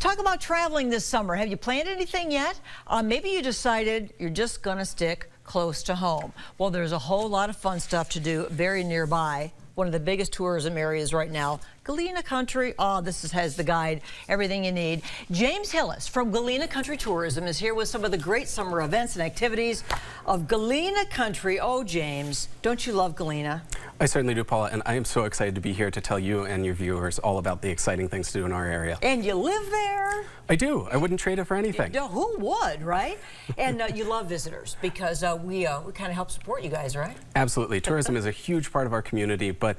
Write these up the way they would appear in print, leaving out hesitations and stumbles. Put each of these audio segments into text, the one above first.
talk about traveling this summer. Have you planned anything yet? Maybe you decided you're just going to stick close to home. Well, there's a whole lot of fun stuff to do very nearby. One of the biggest tourism areas right now, Galena Country. Oh, has the guide, everything you need. James Hillis from Galena Country Tourism is here with some of the great summer events and activities of Galena Country. Oh, James, don't you love Galena? I certainly do, Paula, and I am so excited to be here to tell you and your viewers all about the exciting things to do in our area. And you live there? I do. I wouldn't trade it for anything. No, who would, right? And you love visitors because we kind of help support you guys, right? Absolutely. Tourism is a huge part of our community, but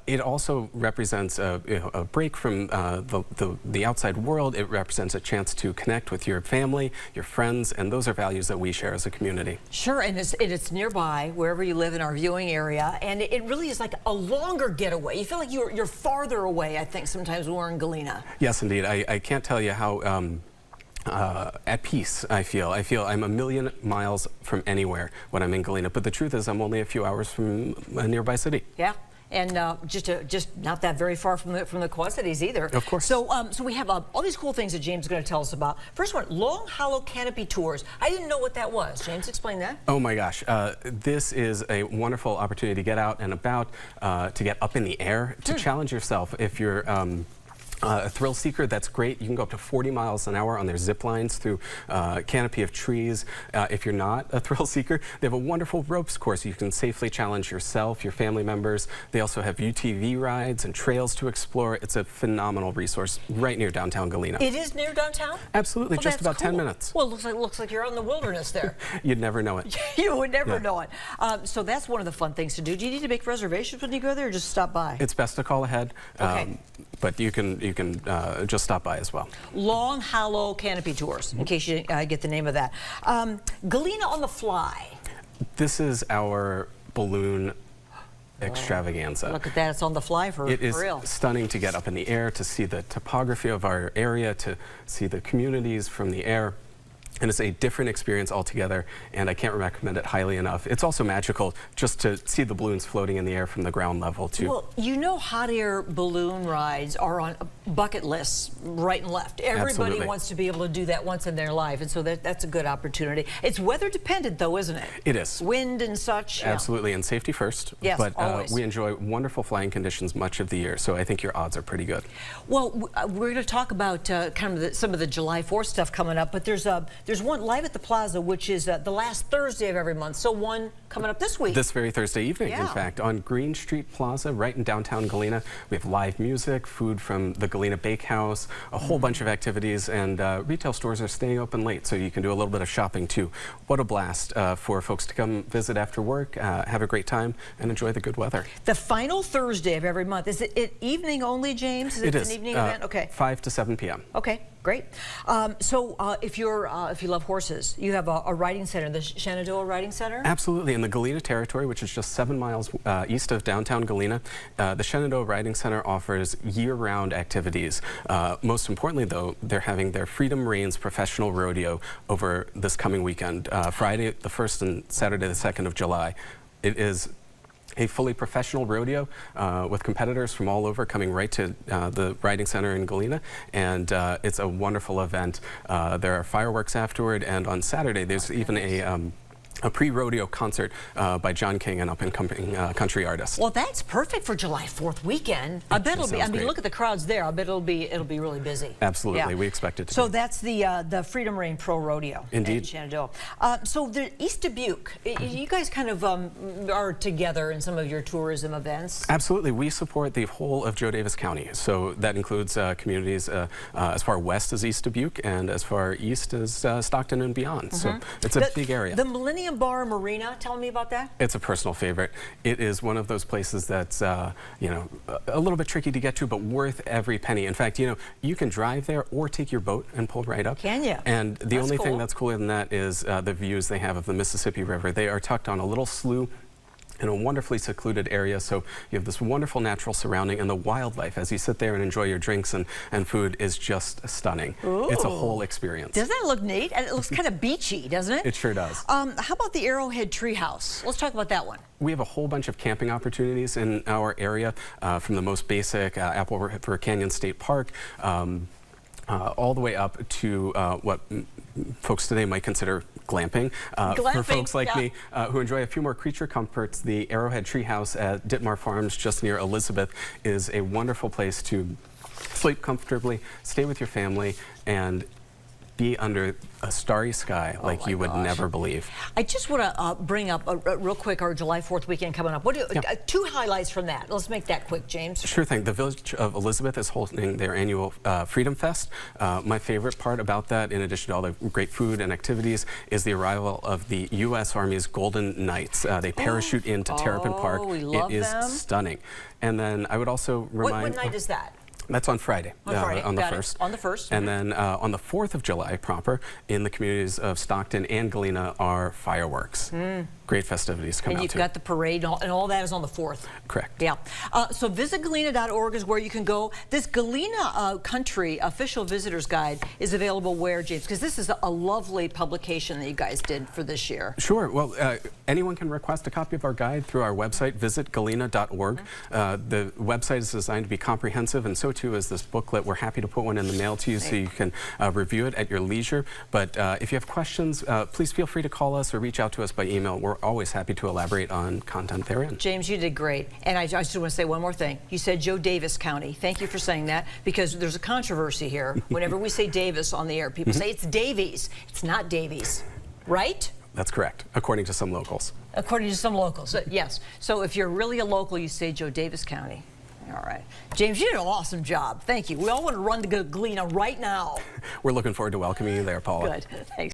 it also represents a break from the outside world. It represents a chance to connect with your family, your friends, and those are values that we share as a community. Sure, and it's nearby, wherever you live in our viewing area, and it really is like a longer getaway. You feel like you're farther away, I think, sometimes when we're in Galena. Yes, indeed. I can't tell you how at peace I feel. I feel I'm a million miles from anywhere when I'm in Galena, but the truth is I'm only a few hours from a nearby city. Yeah. And just not that very far from the Quad Cities either. Of course. So so we have all these cool things that James is going to tell us about. First one, long hollow canopy tours. I didn't know what that was. James, explain that. Oh my gosh, this is a wonderful opportunity to get out and about, to get up in the air, to challenge yourself. If you're a thrill seeker, that's great. You can go up to 40 miles an hour on their zip lines through a canopy of trees. If you're not a thrill seeker, they have a wonderful ropes course. You can safely challenge yourself, your family members. They also have UTV rides and trails to explore. It's a phenomenal resource right near downtown Galena. It is near downtown? Absolutely, just about 10 minutes. Well, it looks like you're out in the wilderness there. You'd never know it. You would never know it. So that's one of the fun things to do. Do you need to make reservations when you go there or just stop by? It's best to call ahead. Okay. But you can just stop by as well. Long hollow canopy tours, in case you get the name of that. Galena on the Fly. This is our balloon extravaganza. Look at that, it's on the fly for real. It is stunning to get up in the air, to see the topography of our area, to see the communities from the air. And it's a different experience altogether, and I can't recommend it highly enough. It's also magical just to see the balloons floating in the air from the ground level, too. Well, you know, hot air balloon rides are on bucket lists right and left. Everybody wants to be able to do that once in their life, and so that's a good opportunity. It's weather dependent, though, isn't it? It is. Wind and such. Absolutely, and safety first. Yes, but always. We enjoy wonderful flying conditions much of the year, so I think your odds are pretty good. Well, we're going to talk about kind of some of the July 4th stuff coming up, but there's one live at the Plaza, which is the last Thursday of every month. So one coming up this week. This very Thursday evening, in fact, on Green Street Plaza, right in downtown Galena. We have live music, food from the Galena Bakehouse, a whole bunch of activities, and retail stores are staying open late, so you can do a little bit of shopping too. What a blast for folks to come visit after work, have a great time, and enjoy the good weather. The final Thursday of every month. Is it evening only, James? It is an evening event? Okay. 5 to 7 p.m. Okay. Great. So if you love horses, you have a riding center, the Shenandoah Riding Center? Absolutely. In the Galena territory, which is just 7 miles east of downtown Galena, the Shenandoah Riding Center offers year-round activities. Most importantly, though, they're having their Freedom Reigns Professional Rodeo over this coming weekend, Friday the 1st and Saturday the 2nd of July. It is a fully professional rodeo with competitors from all over coming right to the riding center in Galena, and it's a wonderful event. There are fireworks afterward, and on Saturday there's even a pre-rodeo concert by John King, an up-and-coming country artist. Well, that's perfect for July 4th weekend. I bet it'll be. I mean, look at the crowds there. I bet it'll be really busy. Absolutely, yeah. We expect it to. So be. That's the Freedom Reign Pro Rodeo. Indeed. In Shenandoah. So the East Dubuque, you guys kind of are together in some of your tourism events. Absolutely, we support the whole of Joe Davis County. So that includes communities as far west as East Dubuque and as far east as Stockton and beyond. So it's a big area. The Millennium Bar Marina, tell me about that. It's a personal favorite. It is one of those places that's, you know, a little bit tricky to get to, but worth every penny. In fact, you know, you can drive there or take your boat and pull right up. Can you? And the only thing that's cooler than that is the views they have of the Mississippi River. They are tucked on a little slough in a wonderfully secluded area, so you have this wonderful natural surrounding, and the wildlife as you sit there and enjoy your drinks and food is just stunning. Ooh. It's a whole experience. Doesn't that look neat? And it looks kind of beachy, doesn't it? It sure does. How about the Arrowhead Treehouse? Let's talk about that one. We have a whole bunch of camping opportunities in our area, from the most basic Apple River Canyon State Park, all the way up to what folks today might consider glamping. For folks like me who enjoy a few more creature comforts, the Arrowhead Treehouse at Ditmar Farms just near Elizabeth is a wonderful place to sleep comfortably, stay with your family, and be under a starry sky like you would never believe. I just want to bring up real quick our July 4th weekend coming up. What do two highlights from that? Let's make that quick, James. Sure thing. The Village of Elizabeth is holding their annual Freedom Fest. My favorite part about that, in addition to all the great food and activities, is the arrival of the U.S. Army's Golden Knights. They parachute into Terrapin Park. It is stunning. And then I would also remind... What night is that? That's on Friday, on the 1st. On the 1st. And then on the 4th of July proper, in the communities of Stockton and Galena, are fireworks. Great festivities come out. And you've got the parade, and all that is on the 4th. Correct. Yeah. So visit galena.org is where you can go. This Galena Country official visitor's guide is available where, James? Because this is a lovely publication that you guys did for this year. Sure. Well, anyone can request a copy of our guide through our website, visit galena.org. The website is designed to be comprehensive, and so too is this booklet. We're happy to put one in the mail to you so you can review it at your leisure. But if you have questions, please feel free to call us or reach out to us by email. We're always happy to elaborate on content therein. James, you did great. And I just want to say one more thing. You said Joe Davis County. Thank you for saying that, because there's a controversy here. Whenever we say Davis on the air, people say it's Davies. It's not Davies, right? That's correct, according to some locals. According to some locals, yes. So if you're really a local, you say Joe Davis County. All right. James, you did an awesome job. Thank you. We all want to run to Galena right now. We're looking forward to welcoming you there, Paula. Good. Thanks.